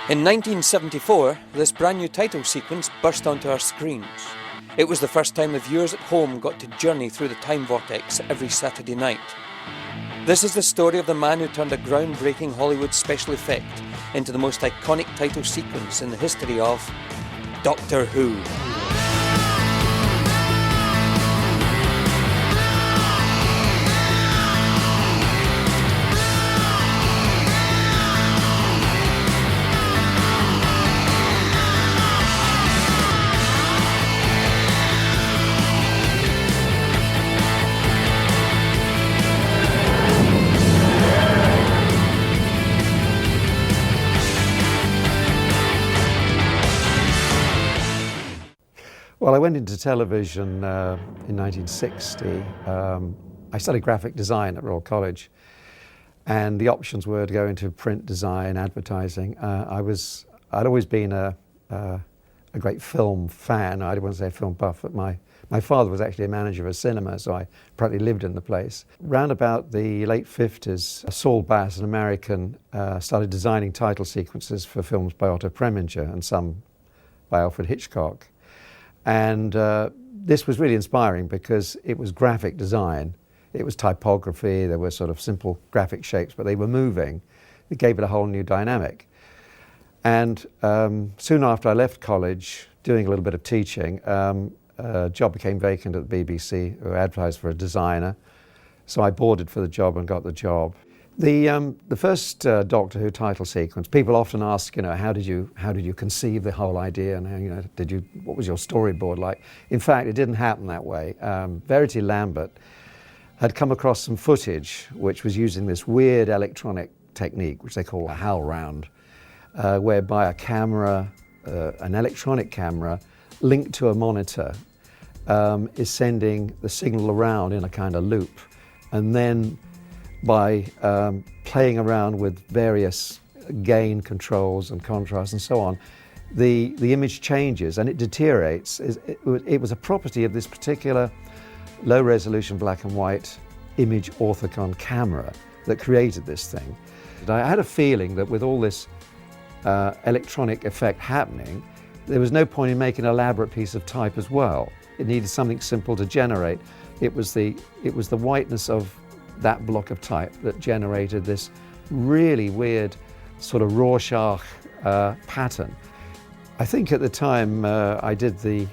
In 1974, this brand new title sequence burst onto our screens. It was the first time the viewers at home got to journey through the time vortex every Saturday night. This is the story of the man who turned a groundbreaking Hollywood special effect into the most iconic title sequence in the history of Doctor Who. Well, I went into television in 1960. I studied graphic design at Royal College, and the options were to go into print design, advertising. I'd always been a great film fan. I wouldn't say a film buff, but my father was actually a manager of a cinema, so I practically lived in the place. Round about the late 50s, Saul Bass, an American, started designing title sequences for films by Otto Preminger and some by Alfred Hitchcock. And this was really inspiring because it was graphic design, it was typography, there were sort of simple graphic shapes, but they were moving. It gave it a whole new dynamic. And soon after I left college, doing a little bit of teaching, a job became vacant at the BBC, who advertised for a designer. So I boarded for the job and got the job. The first Doctor Who title sequence, people often ask, how did you conceive the whole idea, and what was your storyboard like? In fact, it didn't happen that way. Verity Lambert had come across some footage which was using this weird electronic technique, which they call a howlaround, whereby a camera, an electronic camera, linked to a monitor, is sending the signal around in a kind of loop, and then by playing around with various gain controls and contrast and so on, the image changes and it deteriorates. It was a property of this particular low-resolution black and white image orthicon camera that created this thing. I had a feeling that with all this electronic effect happening, there was no point in making an elaborate piece of type as well. It needed something simple to generate. It was the whiteness of that block of type that generated this really weird sort of Rorschach pattern. I think at the time I did the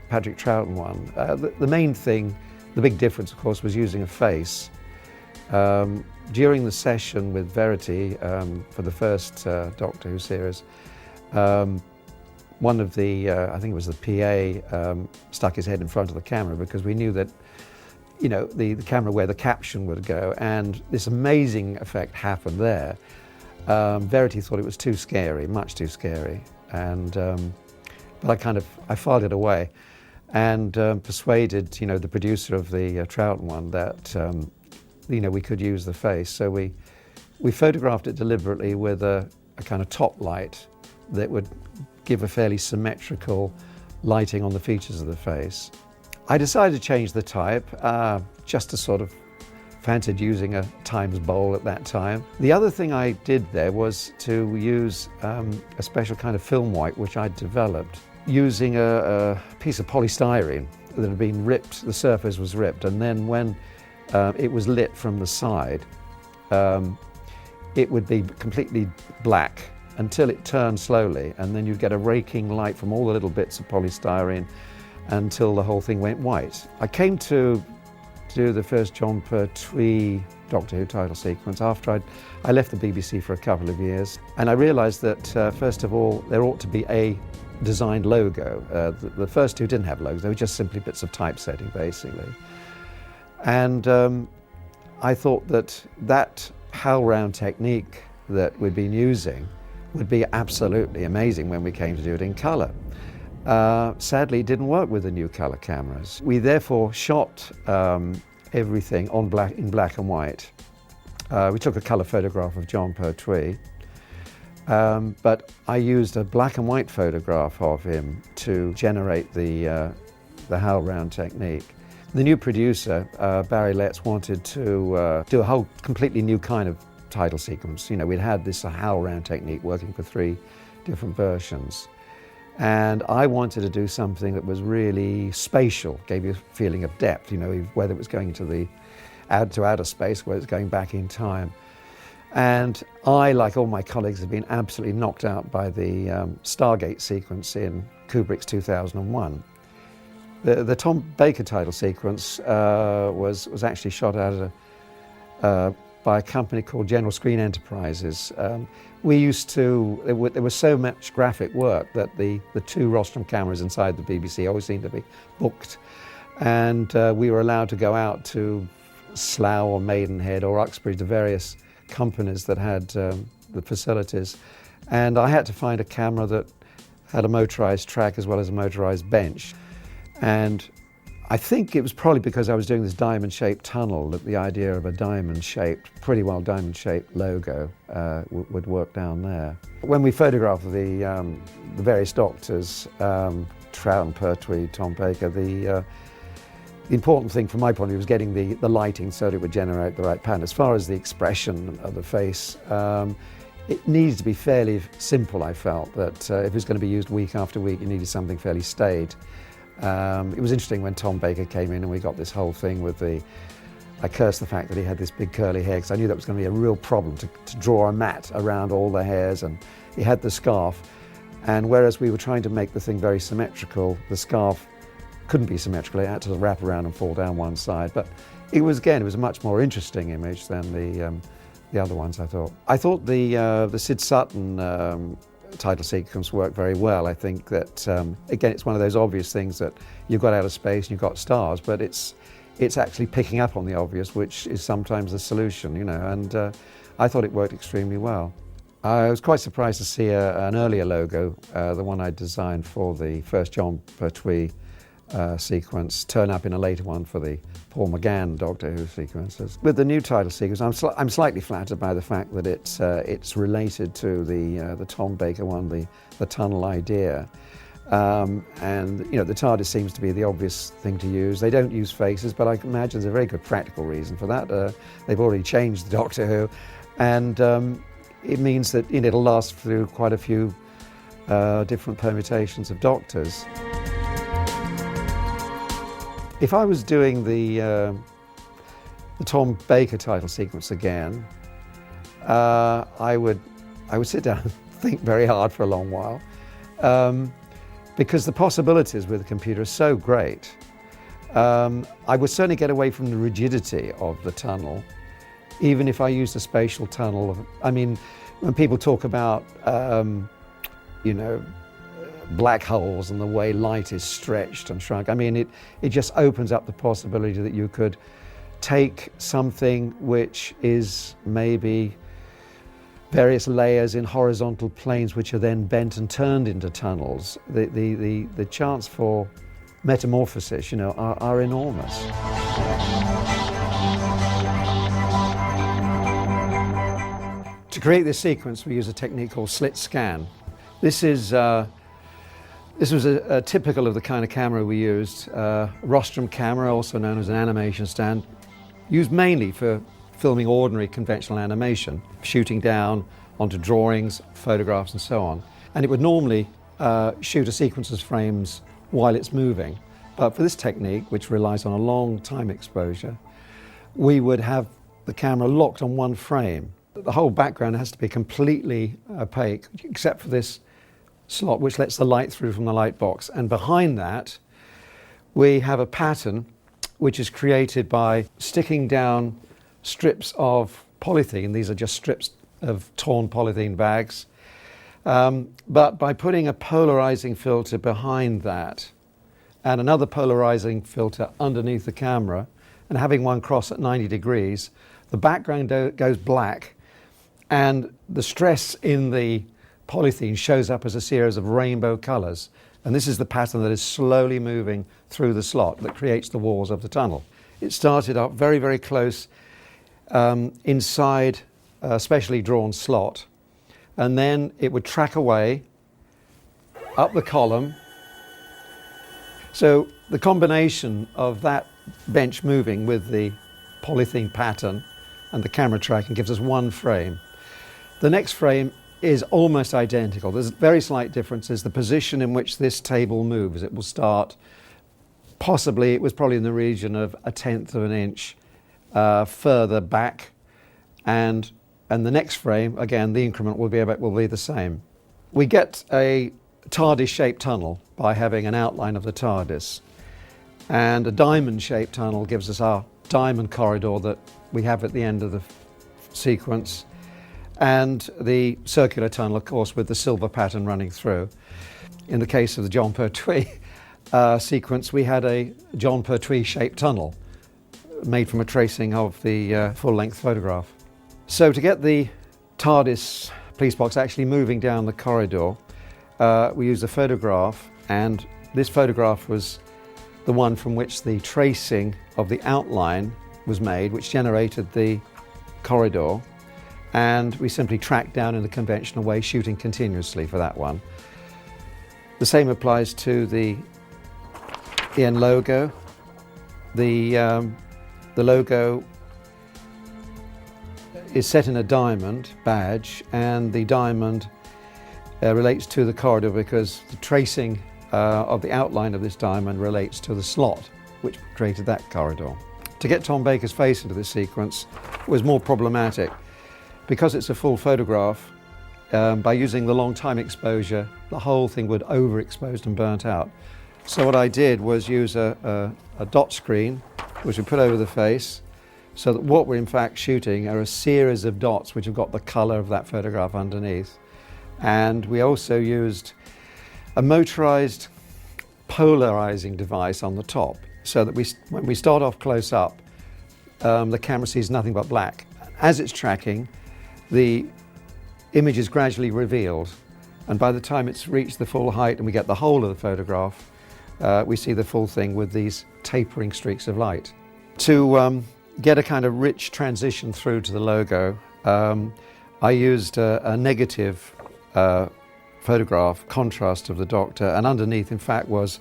Patrick Troughton one. The main thing, the big difference of course, was using a face. During the session with Verity for the first Doctor Who series, one of the, I think it was the PA, stuck his head in front of the camera because we knew that the camera where the caption would go, and this amazing effect happened there. Verity thought it was too scary, much too scary, and but I filed it away and persuaded the producer of the Troughton one that we could use the face. So we photographed it deliberately with a kind of top light that would give a fairly symmetrical lighting on the features of the face. I decided to change the type, just to sort of fancied using a Times bowl at that time. The other thing I did there was to use a special kind of film white which I'd developed using a piece of polystyrene that had been ripped, the surface was ripped, and then when it was lit from the side, it would be completely black until it turned slowly, and then you'd get a raking light from all the little bits of polystyrene until the whole thing went white. I came to do the first John Pertwee Doctor Who title sequence after I left the BBC for a couple of years, and I realised that first of all there ought to be a designed logo. The first two didn't have logos, they were just simply bits of typesetting basically. And I thought that howlaround technique that we'd been using would be absolutely amazing when we came to do it in colour. Sadly, it didn't work with the new colour cameras. We therefore shot everything in black and white. We took a colour photograph of John Pertwee, but I used a black and white photograph of him to generate the howlaround technique. The new producer, Barry Letts, wanted to do a whole completely new kind of title sequence. You know, we'd had this howlaround technique working for 3 different versions. And I wanted to do something that was really spatial, gave you a feeling of depth, you know, whether it was going to outer space, whether it's going back in time. And I, like all my colleagues, have been absolutely knocked out by the Stargate sequence in Kubrick's 2001. The Tom Baker title sequence was actually shot out by a company called General Screen Enterprises. There was so much graphic work that the 2 rostrum cameras inside the BBC always seemed to be booked. And we were allowed to go out to Slough or Maidenhead or Uxbridge, the various companies that had the facilities. And I had to find a camera that had a motorized track as well as a motorized bench. And I think it was probably because I was doing this diamond-shaped tunnel that the idea of a diamond-shaped, pretty well diamond-shaped logo would work down there. When we photographed the various doctors, Troughton, Pertwee, Tom Baker, the important thing from my point of view was getting the lighting so that it would generate the right pattern. As far as the expression of the face, it needed to be fairly simple, I felt, that if it was going to be used week after week, you needed something fairly staid. It was interesting when Tom Baker came in and we got this whole thing with I cursed the fact that he had this big curly hair because I knew that was going to be a real problem to draw a mat around all the hairs, and he had the scarf. And whereas we were trying to make the thing very symmetrical, the scarf couldn't be symmetrical, it had to wrap around and fall down one side. But it was a much more interesting image than the other ones, I thought. I thought the Sid Sutton title sequence worked very well. I think that, again, it's one of those obvious things that you've got outer space and you've got stars, but it's actually picking up on the obvious, which is sometimes the solution, you know, and I thought it worked extremely well. I was quite surprised to see an earlier logo, the one I designed for the first John Pertwee sequence, turn up in a later one for the Paul McGann Doctor Who sequences. With the new title sequence, I'm slightly flattered by the fact that it's related to the Tom Baker one, the tunnel idea. And you know, the TARDIS seems to be the obvious thing to use. They don't use faces, but I can imagine there's a very good practical reason for that. They've already changed the Doctor Who, and it means that it'll last through quite a few different permutations of Doctors. If I was doing the Tom Baker title sequence again, I would sit down and think very hard for a long while, because the possibilities with the computer are so great. I would certainly get away from the rigidity of the tunnel, even if I used a spatial tunnel. I mean, when people talk about, you know, black holes and the way light is stretched and shrunk, I mean, it just opens up the possibility that you could take something which is maybe various layers in horizontal planes which are then bent and turned into tunnels. The chance for metamorphosis, you know, are enormous. To create this sequence, we use a technique called Slit-scan. This was a typical of the kind of camera we used, rostrum camera, also known as an animation stand, used mainly for filming ordinary conventional animation, shooting down onto drawings, photographs and so on. And it would normally shoot a sequence of frames while it's moving. But for this technique, which relies on a long time exposure, we would have the camera locked on one frame. The whole background has to be completely opaque, except for this slot which lets the light through from the light box. And behind that, we have a pattern which is created by sticking down strips of polythene. These are just strips of torn polythene bags. But by putting a polarizing filter behind that and another polarizing filter underneath the camera and having one cross at 90 degrees, the background goes black and the stress in the polythene shows up as a series of rainbow colors. And this is the pattern that is slowly moving through the slot that creates the walls of the tunnel. It started up very, very close inside a specially drawn slot, and then it would track away up the column. So the combination of that bench moving with the polythene pattern and the camera tracking gives us one frame. The next frame is almost identical. There's very slight differences. The position in which this table moves. It will start possibly, it was probably in the region of 1/10 of an inch further back, and the next frame, again, the increment will be the same. We get a TARDIS-shaped tunnel by having an outline of the TARDIS, and a diamond-shaped tunnel gives us our diamond corridor that we have at the end of the sequence, and the circular tunnel, of course, with the silver pattern running through. In the case of the John Pertwee sequence, we had a John Pertwee-shaped tunnel made from a tracing of the full-length photograph. So to get the TARDIS police box actually moving down the corridor, we used a photograph, and this photograph was the one from which the tracing of the outline was made, which generated the corridor, and we simply tracked down in the conventional way, shooting continuously for that one. The same applies to the EN logo. The logo is set in a diamond badge, and the diamond relates to the corridor because the tracing of the outline of this diamond relates to the slot which created that corridor. To get Tom Baker's face into this sequence was more problematic. Because it's a full photograph, by using the long time exposure, the whole thing would overexposed and burnt out. So what I did was use a dot screen, which we put over the face, so that what we're in fact shooting are a series of dots which have got the colour of that photograph underneath. And we also used a motorised polarising device on the top, so that when we start off close up, the camera sees nothing but black. As it's tracking, the image is gradually revealed, and by the time it's reached the full height and we get the whole of the photograph, we see the full thing with these tapering streaks of light. To get a kind of rich transition through to the logo, I used a negative photograph contrast of the Doctor, and underneath in fact was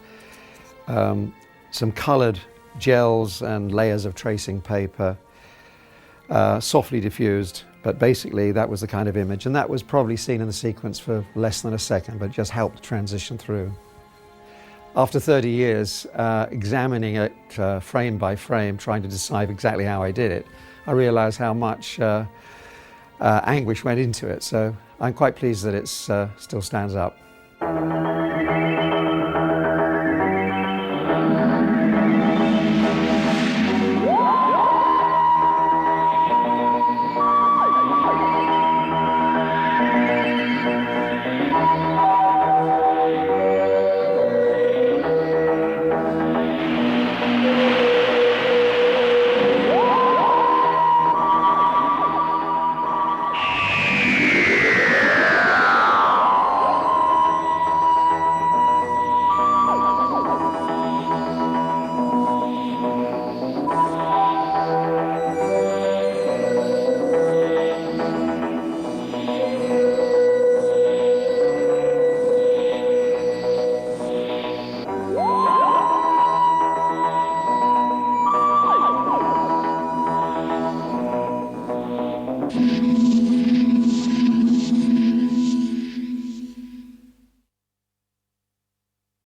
some coloured gels and layers of tracing paper, softly diffused, but basically that was the kind of image, and that was probably seen in the sequence for less than a second, but just helped transition through. After 30 years examining it frame by frame, trying to decide exactly how I did it, I realised how much anguish went into it, so I'm quite pleased that it still stands up.